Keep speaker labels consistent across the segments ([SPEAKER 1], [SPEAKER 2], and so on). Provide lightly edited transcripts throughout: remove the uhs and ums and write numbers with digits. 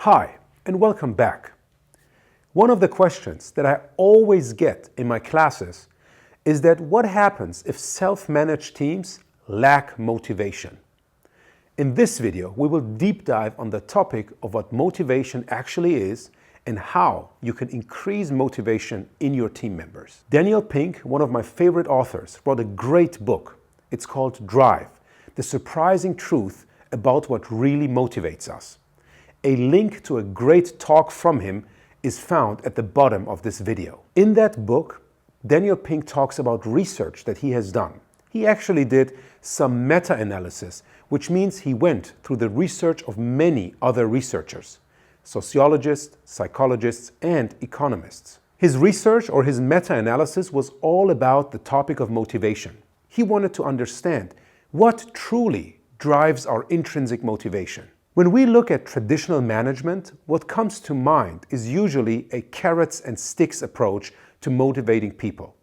[SPEAKER 1] Hi, and welcome back. One of the questions that I always get in my classes is that what happens if self-managed teams lack motivation? In this video, we will deep dive on the topic of what motivation actually is and how you can increase motivation in your team members. Daniel Pink, one of my favorite authors, wrote a great book. It's called Drive: The Surprising Truth About What Really Motivates Us. A link to a great talk from him is found at the bottom of this video. In that book, Daniel Pink talks about research that he has done. He actually did some meta-analysis, which means he went through the research of many other researchers, sociologists, psychologists, and economists. His research or his meta-analysis was all about the topic of motivation. He wanted to understand what truly drives our intrinsic motivation. When we look at traditional management, what comes to mind is usually a carrots and sticks approach to motivating people.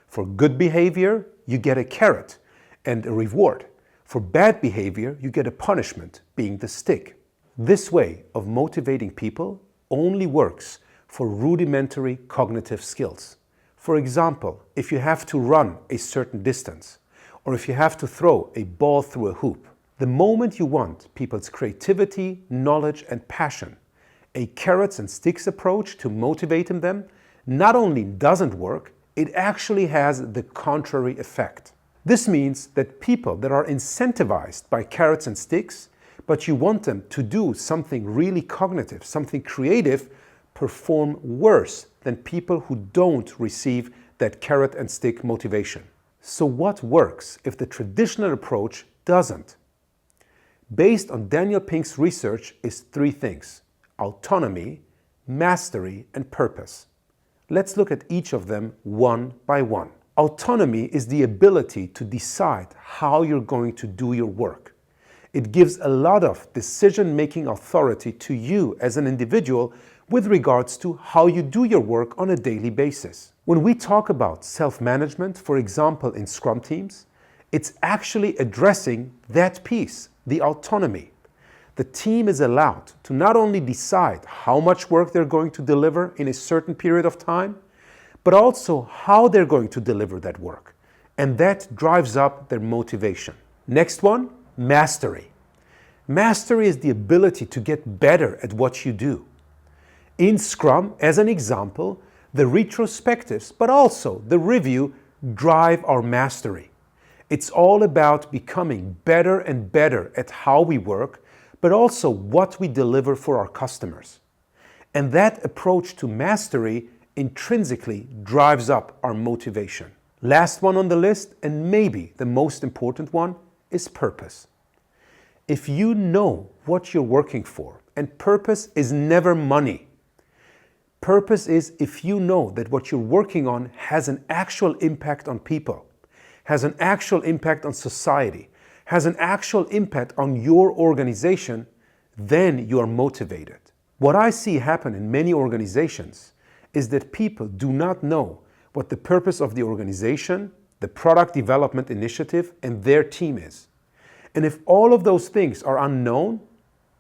[SPEAKER 1] For good behavior, you get a carrot and a reward. For bad behavior, you get a punishment, being the stick. This way of motivating people only works for rudimentary cognitive skills. For example, if you have to run a certain distance, or if you have to throw a ball through a hoop. The moment you want people's creativity, knowledge, and passion, a carrots and sticks approach to motivating them not only doesn't work, it actually has the contrary effect. This means that people that are incentivized by carrots and sticks, but you want them to do something really cognitive, something creative, perform worse than people who don't receive that carrot and stick motivation. So what works if the traditional approach doesn't? Based on Daniel Pink's research is three things: autonomy, mastery, and purpose. Let's look at each of them one by one. Autonomy is the ability to decide how you're going to do your work. It gives a lot of decision-making authority to you as an individual with regards to how you do your work on a daily basis. When we talk about self-management, for example, in Scrum teams, it's actually addressing that piece, the autonomy. The team is allowed to not only decide how much work they're going to deliver in a certain period of time, but also how they're going to deliver that work. And that drives up their motivation. Next one, mastery. Mastery is the ability to get better at what you do. In Scrum, as an example, the retrospectives, but also the review, drive our mastery. It's all about becoming better and better at how we work, but also what we deliver for our customers. And that approach to mastery intrinsically drives up our motivation. Last one on the list, and maybe the most important one, is purpose. If you know what you're working for, and purpose is never money. Purpose is if you know that what you're working on has an actual impact on people, has an actual impact on society, has an actual impact on your organization, then you are motivated. What I see happen in many organizations is that people do not know what the purpose of the organization, the product development initiative, and their team is. And if all of those things are unknown,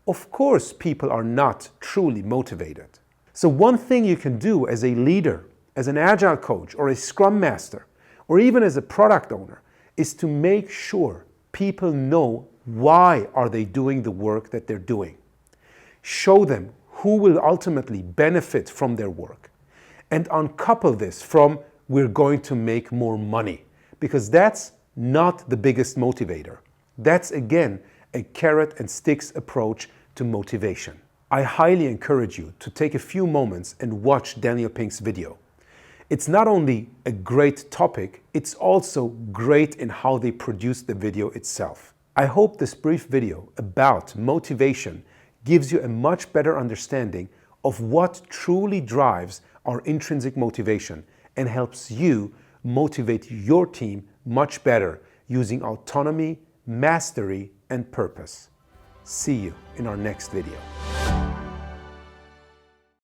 [SPEAKER 1] of course people are not truly motivated. So one thing you can do as a leader, as an agile coach, or a scrum master, or even as a product owner, is to make sure people know why are they doing the work that they're doing. Show them who will ultimately benefit from their work. And uncouple this from we're going to make more money, because that's not the biggest motivator. That's again a carrot and sticks approach to motivation. I highly encourage you to take a few moments and watch Daniel Pink's video. It's not only a great topic, it's also great in how they produce the video itself. I hope this brief video about motivation gives you a much better understanding of what truly drives our intrinsic motivation and helps you motivate your team much better using autonomy, mastery, and purpose. See you in our next video.